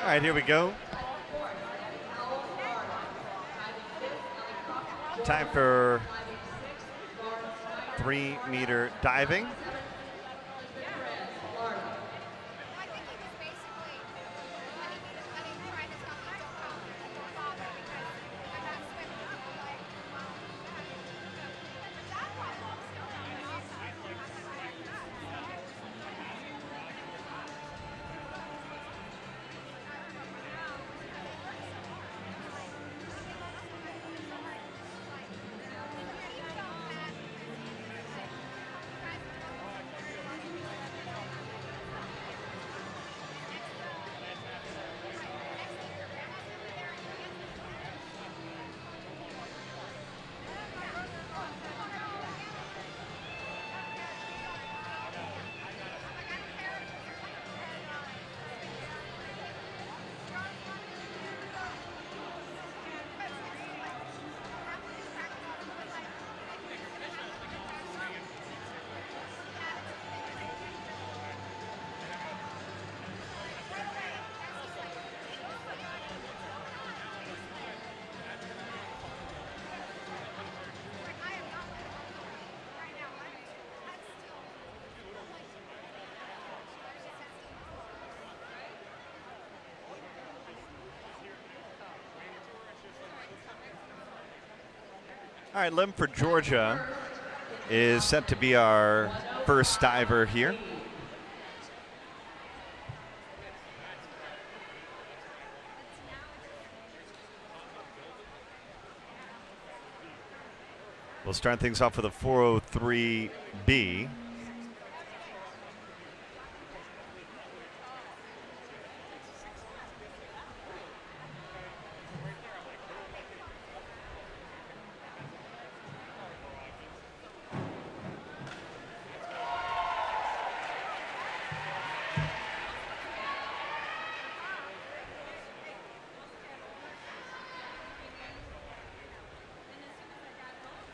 All right, here we go. Time for 3-meter diving. All right, Lim for Georgia is set to be our first diver here. We'll start things off with a 403B.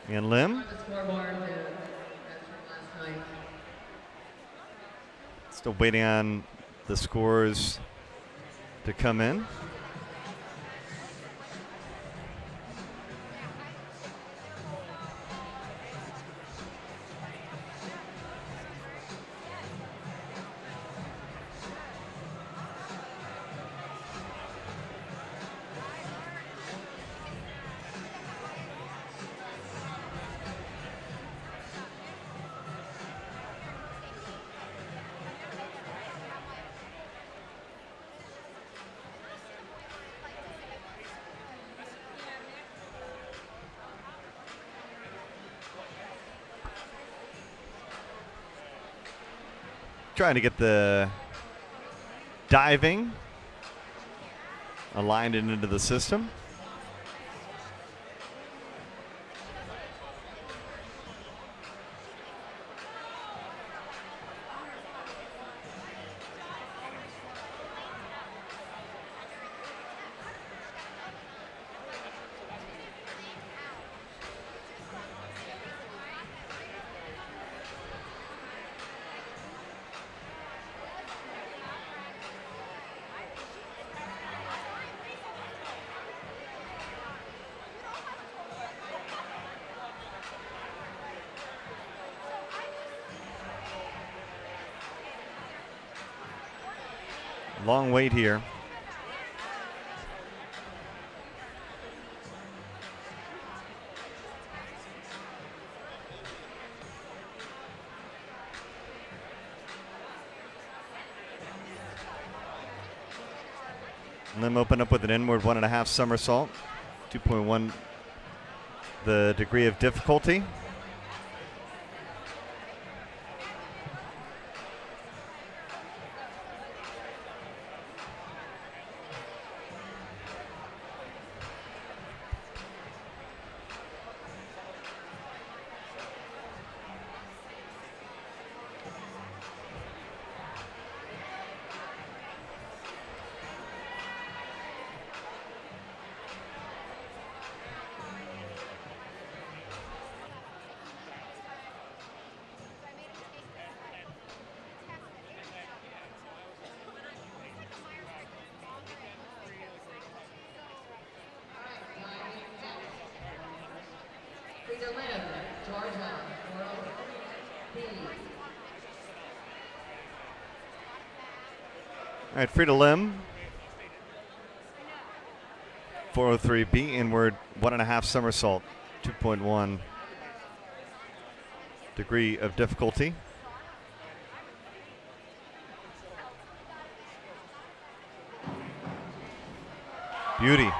And Lim. Still waiting on the scores to come in. Trying to get the diving aligned into the system. Long wait here. Lim open up with an inward 1.5 somersault. 2.1 the degree of difficulty. All right, Frida Lim. 403B, inward 1.5 somersault, 2.1 degree of difficulty. Beauty.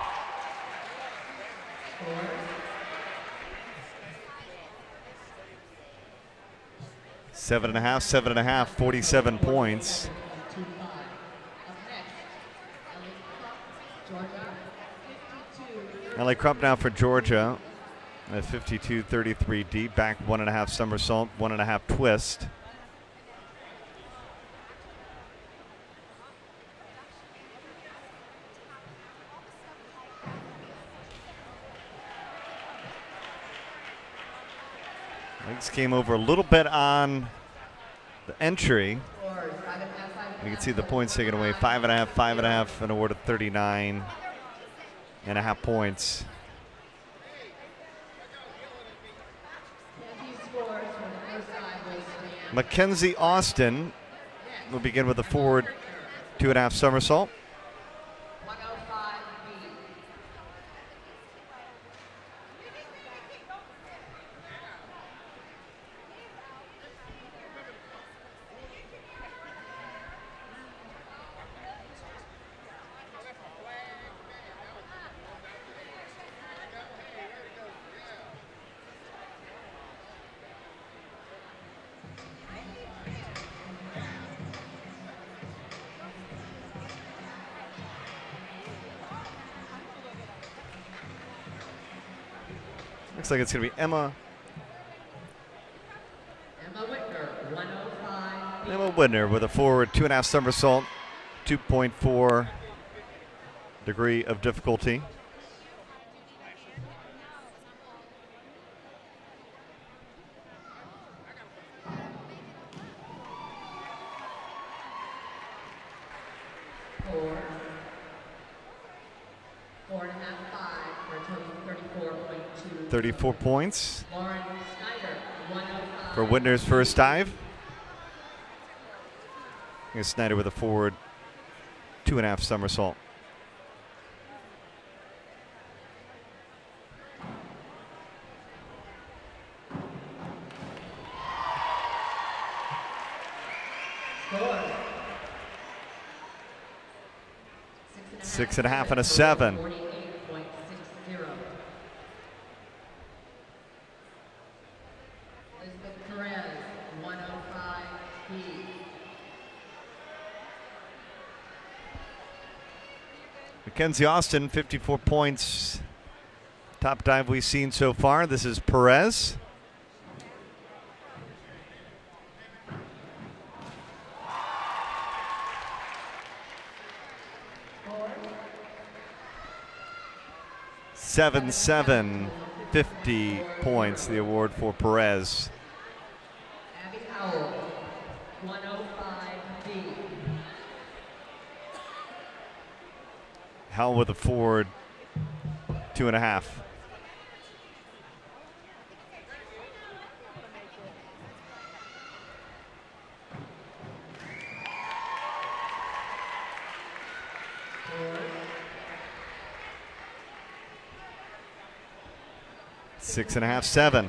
Seven and a half, 47 points. LA Crump now for Georgia at 52-33 deep, back 1.5 somersault, 1.5 twist. Legs came over a little bit on the entry. You can see the points taken away, 5.5, 5.5, and awarded 39.5 points. Mackenzie Austin will begin with a forward 2.5 somersault. Looks like it's going to be Emma Whitner with a forward 2.5 somersault, 2.4 degree of difficulty. Four and a half, 5 for a total of 34.2. 34 points Snyder, for Whitner's first dive. Here's Snyder with a forward 2.5 somersault. Six and a half and a 7. Mackenzie Austin, 54 points. Top dive we've seen so far. This is Perez. Seven, 50 points, the award for Perez. Howell, 105B. Howell with a forward 2.5. Six and a half, 7.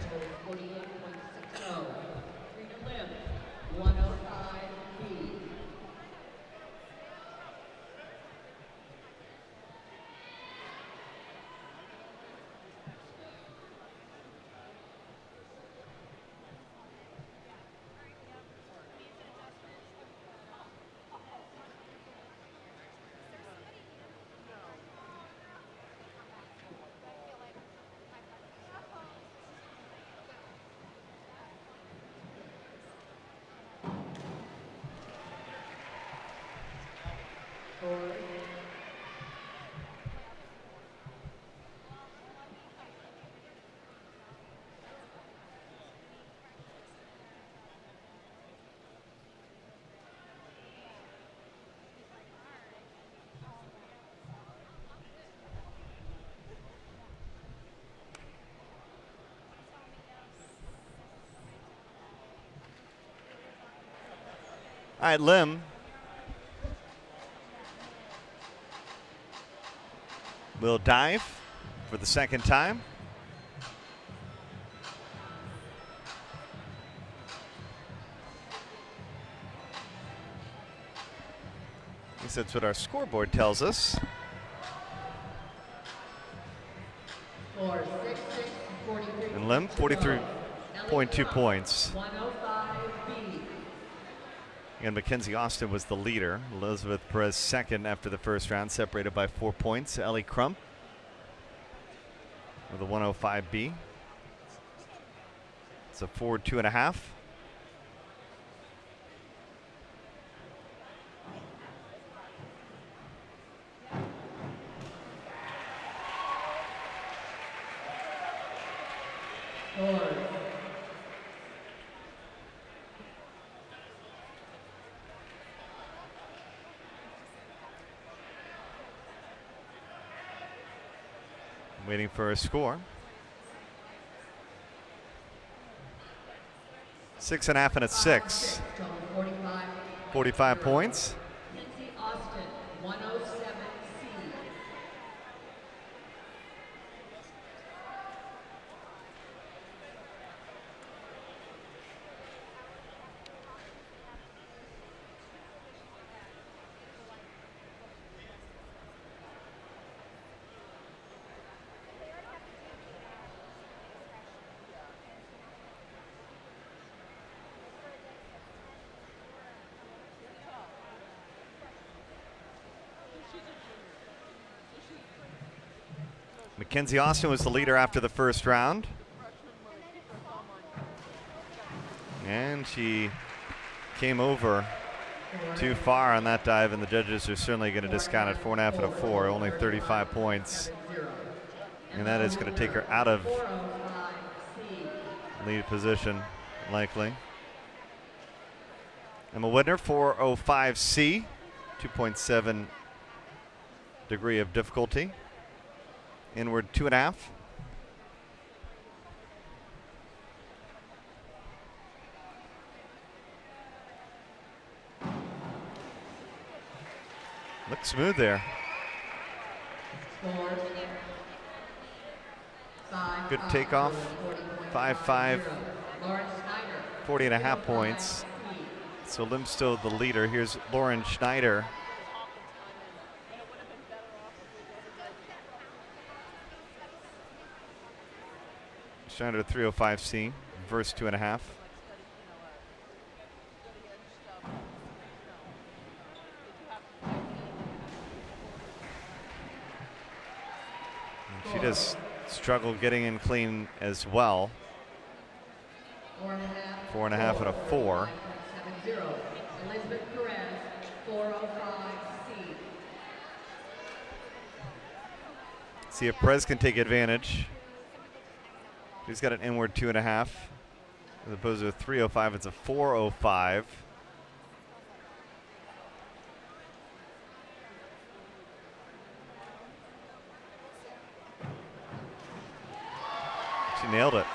All right, Lim will dive for the second time. At least that's what our scoreboard tells us. And Lim, 43.2 points. 105B. And Mackenzie Austin was the leader. Elizabeth Perez second after the first round, separated by 4 points. Ellie Crump with a 105B. It's a forward 2.5. Waiting for a score. 6.5 and a 6. 45 points. Mackenzie Austin, 107C. Mackenzie Austin was the leader after the first round. And she came over too far on that dive, and the judges are certainly going to discount it. 4.5 and a 4, only 35 points. And that is going to take her out of lead position, likely. Emma Widner, 405C, 2.7 degree of difficulty. Inward 2.5. Looks smooth there. Good takeoff. 5.5, 40.5 points. So Lim's still the leader. Here's Lauren Schneider. Schneider 305C, verse 2.5. She does struggle getting in clean as well. 4.5 and a 4. Elizabeth Perez, 405C. See if Perez can take advantage. She's got an inward 2.5. As opposed to a 305, it's a 405. She nailed it.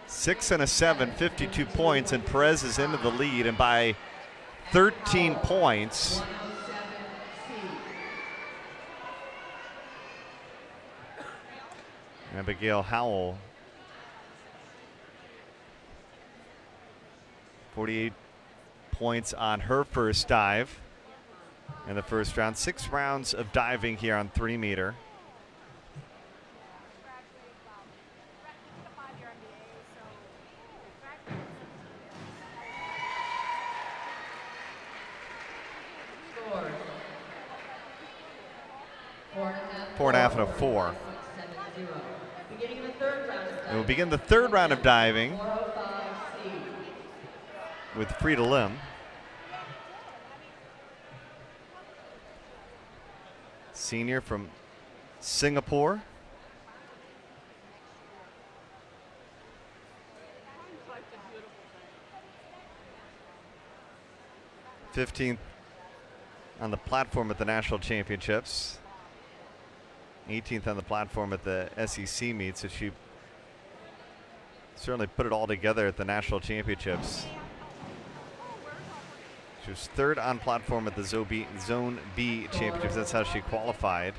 Six and a 7, 52 points, and Perez is into the lead, and by 13 points. Abigail Howell, 48 points on her first dive in the first round. 6 rounds of diving here on 3 meter. Four and a half and a 4. And we'll begin the third round of diving with Frida Lim. Senior from Singapore. '15th on the platform at the National Championships. 18th on the platform at the SEC meet, so she certainly put it all together at the national championships. She was third on platform at the Zone B championships. That's how she qualified.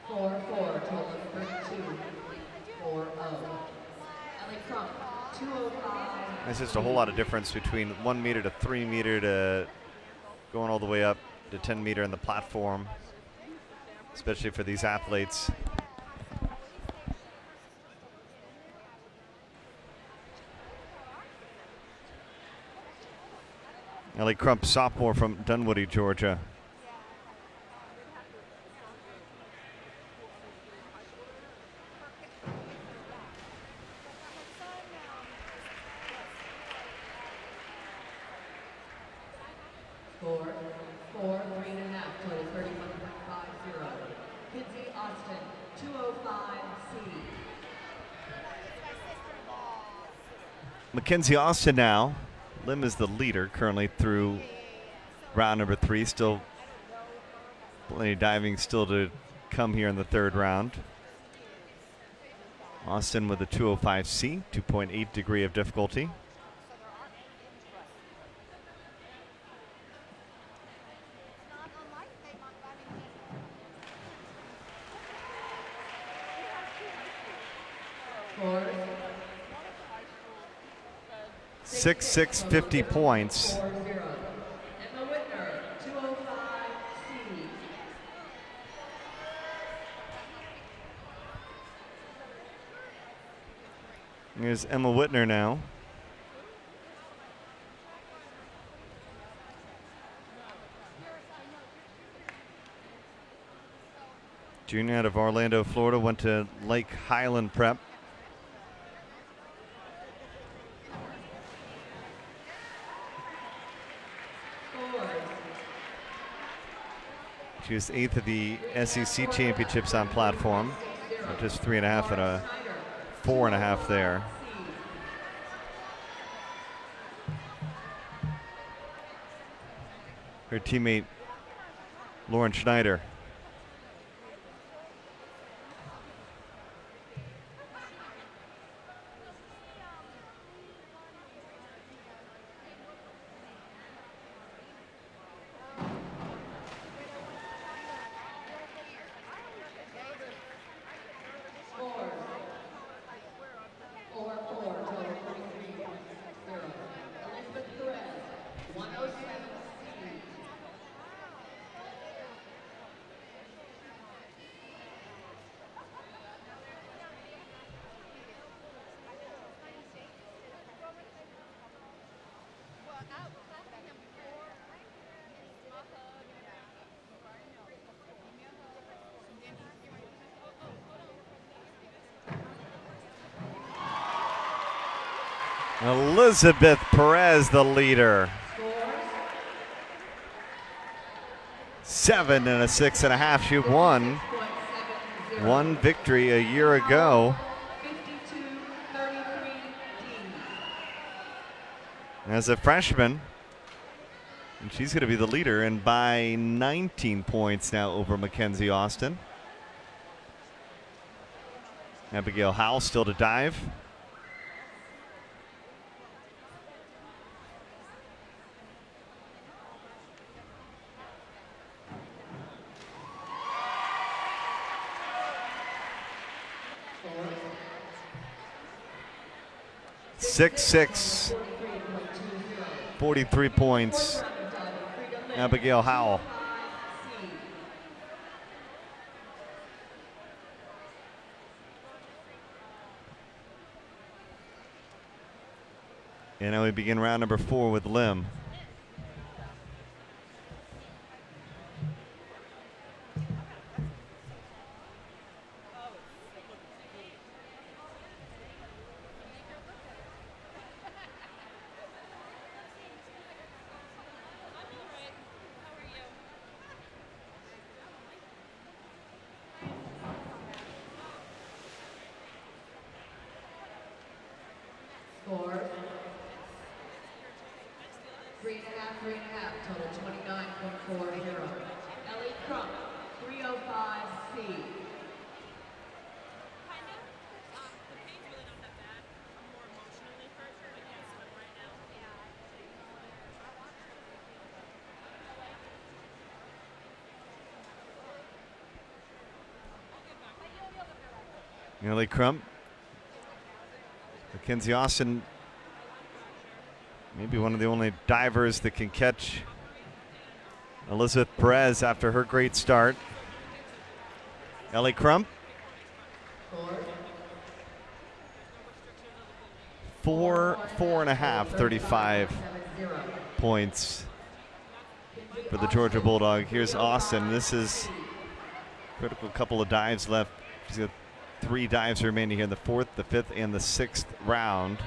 4-4, total of 32. 4-0. Ellie Crump, 205. There's just a whole lot of difference between 1 meter to 3 meter to going all the way up to 10 meter in the platform, especially for these athletes. Ellie Crump, sophomore from Dunwoody, Georgia. Score, 4, 3.5, total 31.50. Kinsey Austin, 205C. Mackenzie Austin now. Lim is the leader currently through round number 3. Still plenty of diving still to come here in the third round. Austin with a 205C, 2.8 degree of difficulty. Scores. 6-6, 50 points. 4-0. Emma Whitner, 205C. Here's Emma Whitner now. Junior out of Orlando, Florida, went to Lake Highland Prep. She was 8th at the SEC Championships on platform. Just 3.5 and a 4.5 there. Her teammate, Lauren Schneider. Elizabeth Perez, the leader. 7 and a 6.5. She won one victory a year ago. As a freshman. And she's going to be the leader, and by 19 points now over Mackenzie Austin. Abigail Howell still to dive. Six, 43 points. Abigail Howell. And now we begin round number 4 with Lim. Score. 3.5, total 29.40. Ellie Crump, 305C. Ellie Crump. Mackenzie Austin, maybe one of the only divers that can catch Elizabeth Perez after her great start. Ellie Crump. 4.5, 35 points for the Georgia Bulldog. Here's Austin. This is critical couple of dives left. She's got 3 dives remaining here in the 4th, the 5th, and the 6th round.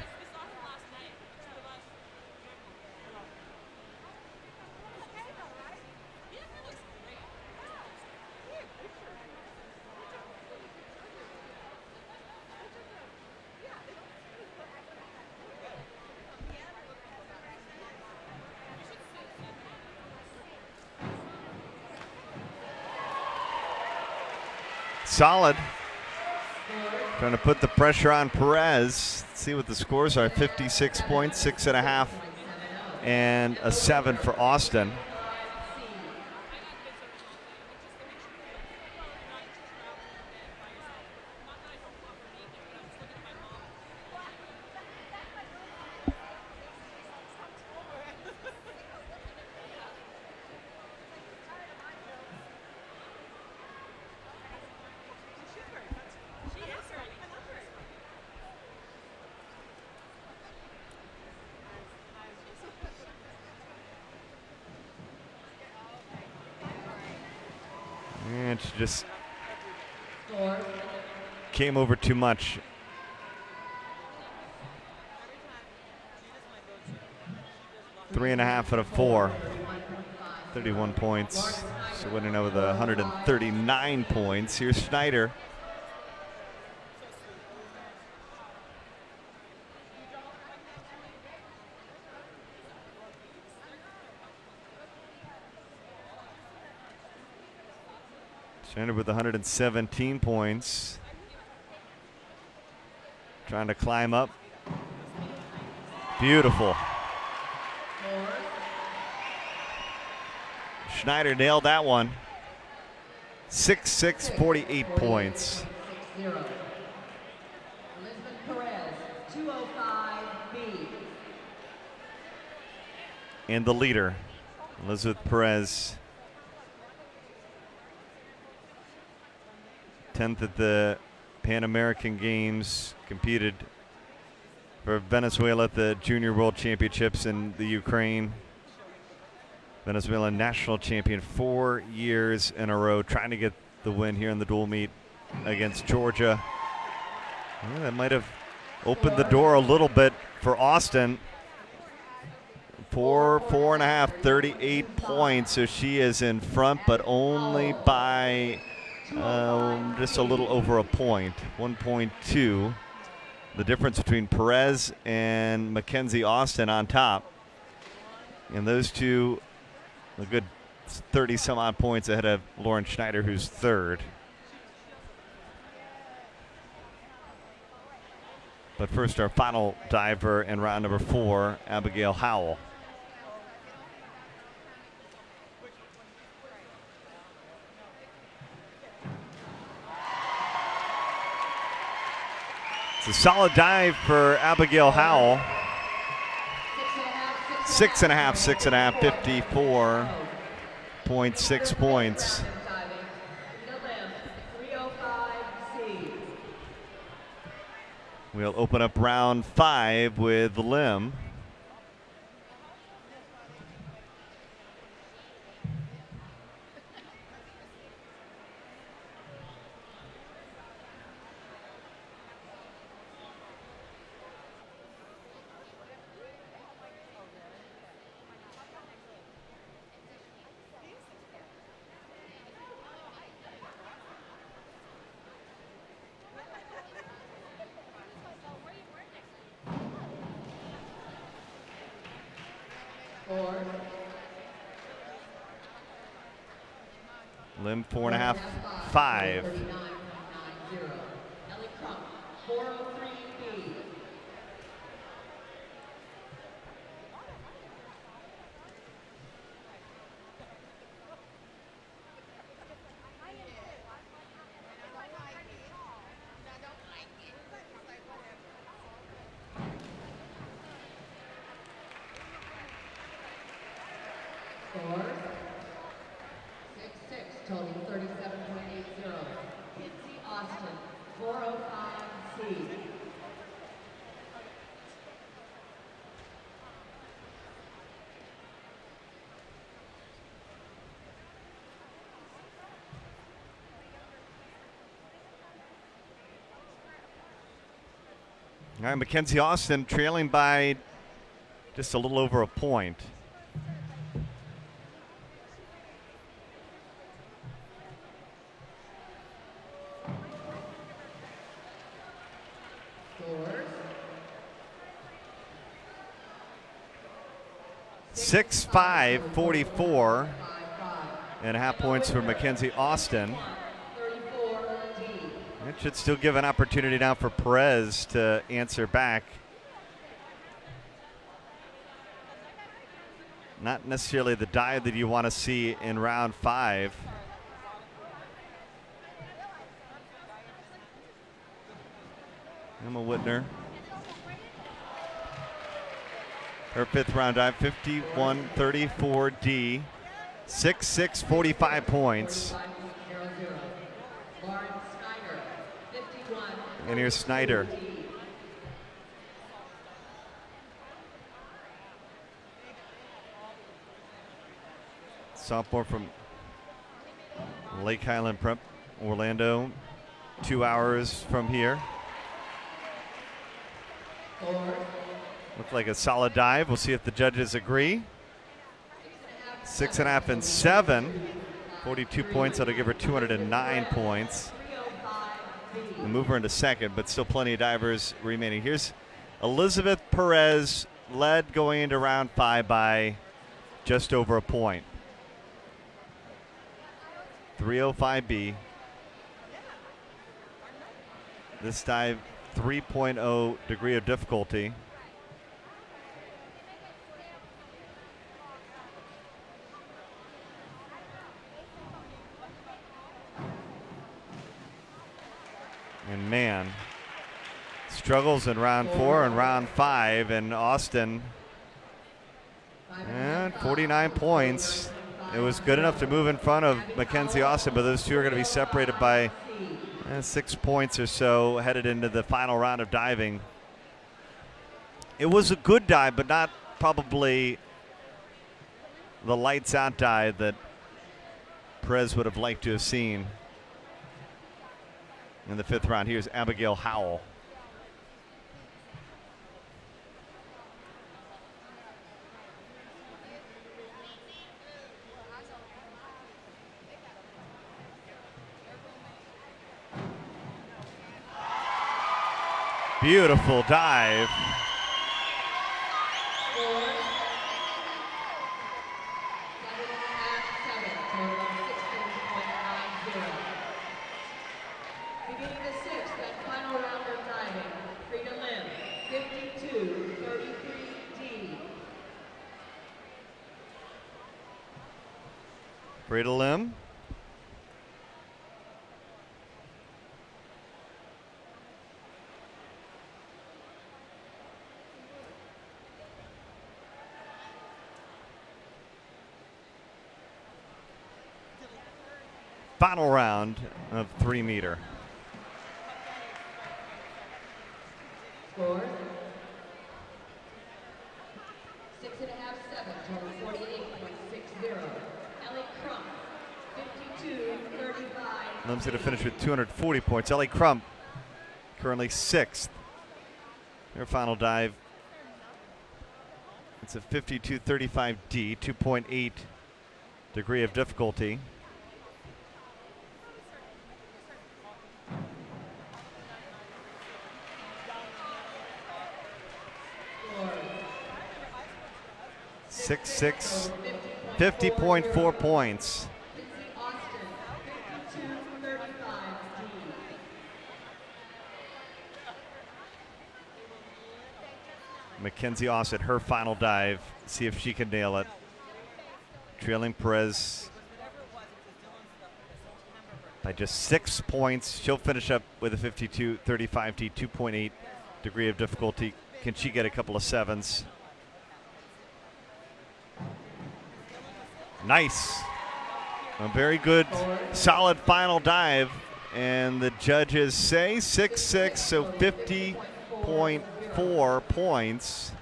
Solid. Trying to put the pressure on Perez. Let's see what the scores are. 56 points, 6.5, and a 7 for Austin. And she just came over too much. Three and a half out of 4. 31 points. So winning out with 139 points. Here's Schneider. Schneider with 117 points. Trying to climb up. Beautiful. Schneider nailed that one. 6'6", 48 points. Elizabeth Perez, 205B. And the leader, Elizabeth Perez. 10th at the Pan American Games, competed for Venezuela at the Junior World Championships in the Ukraine. Venezuela national champion 4 years in a row, trying to get the win here in the dual meet against Georgia. Well, that might have opened the door a little bit for Austin. 4.5, 38 points, so she is in front, but only by just a little over a point, 1.2. The difference between Perez and Mackenzie Austin on top. And those two, a good 30 some odd points ahead of Lauren Schneider, who's 3rd. But first, our final diver in round number 4, Abigail Howell. It's a solid dive for Abigail Howell. 6.5, 54.6 points. We'll open up round 5 with Lim. Lim 4.5, 5. Score 6-6, total 37.80. Kinsey Austin, 405C. All right, Mackenzie Austin trailing by just a little over a point. Scores 6-5, 44.5 points for Mackenzie Austin. 34D. It should still give an opportunity now for Perez to answer back. Not necessarily the dive that you want to see in round 5. Emma Whitner. Her 5th round dive, 51-34D. 6-6, 45 points. 45.00. Lauren Snyder, 51. And here's Snyder. Sophomore from Lake Highland Prep, Orlando, 2 hours from here. Looked like a solid dive. We'll see if the judges agree. 6.5 and 7. 42 points. That'll give her 209 points. We'll move her into second, but still plenty of divers remaining. Here's Elizabeth Perez, led going into round 5 by just over a point. 305B. This dive, 3.0 degree of difficulty. And man, struggles in round 4 and round 5, and Austin, and 49 points. It was good enough to move in front of Mackenzie Austin, but those two are going to be separated by 6 points or so headed into the final round of diving. It was a good dive, but not probably the lights out dive that Perez would have liked to have seen in the 5th round. Here's Abigail Howell. Beautiful dive. Beginning the 6th and final round of diving, Frida Lim, 52-33D. Frida Lim. Final round of 3 meter. Score 6.5, 7, total 48.60. Ellie Crump, 52-35. Lim's going to finish with 240 points. Ellie Crump, currently 6th. Her final dive. It's a 52-35D, 2.8 degree of difficulty. Score 6-6, 50.4 points. Kinsey Austin, 52-35D. Mackenzie Austin, her final dive. See if she can nail it. Trailing Perez by just 6 points. She'll finish up with a 52-35D, 2.8 degree of difficulty. Can she get a couple of 7s? Nice. A very good, solid final dive. And the judges say 6-6, so 50.4 points.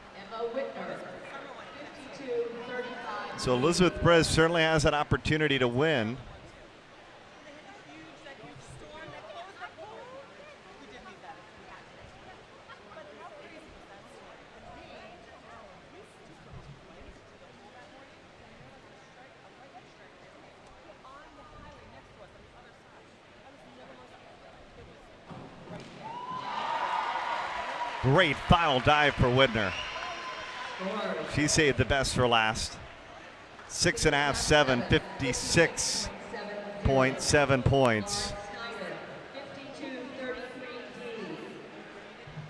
So Elizabeth Perez certainly has an opportunity to win. Great final dive for Widner. She saved the best for last. 6.5, 7, 56.7 points.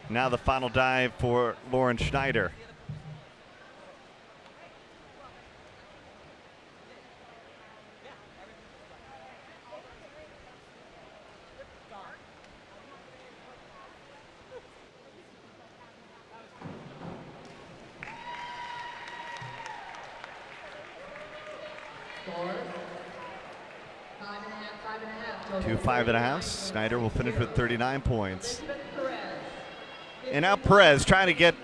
Now the final dive for Lauren Schneider. Two 5.5. Schneider will finish with 39 points. And now Perez trying to get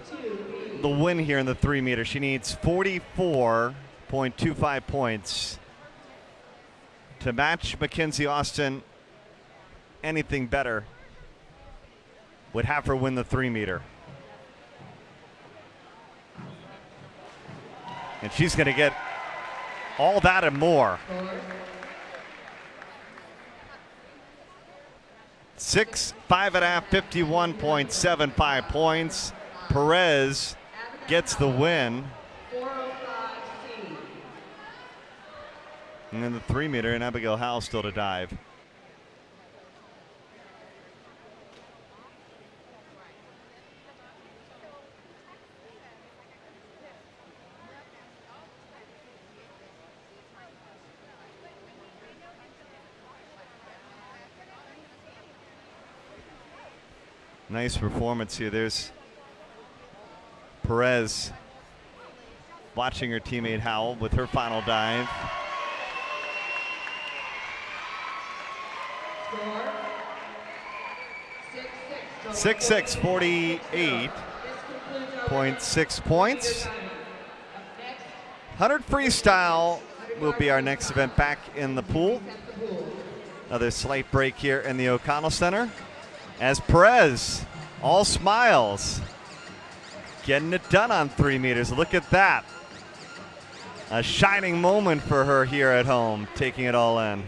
the win here in the 3 meter. She needs 44.25 points to match Mackenzie Austin. Anything better would have her win the 3 meter. And she's going to get all that and more. 6, 5.5, 51.75 points. Perez gets the win. And then the 3 meter, and Abigail Howell still to dive. Nice performance here. There's Perez watching her teammate Howell with her final dive. Score 6-6, 48.6 points. 100 freestyle will be our next event back in the pool. Another slight break here in the O'Connell Center. As Perez, all smiles, getting it done on 3 meters. Look at that. A shining moment for her here at home, taking it all in.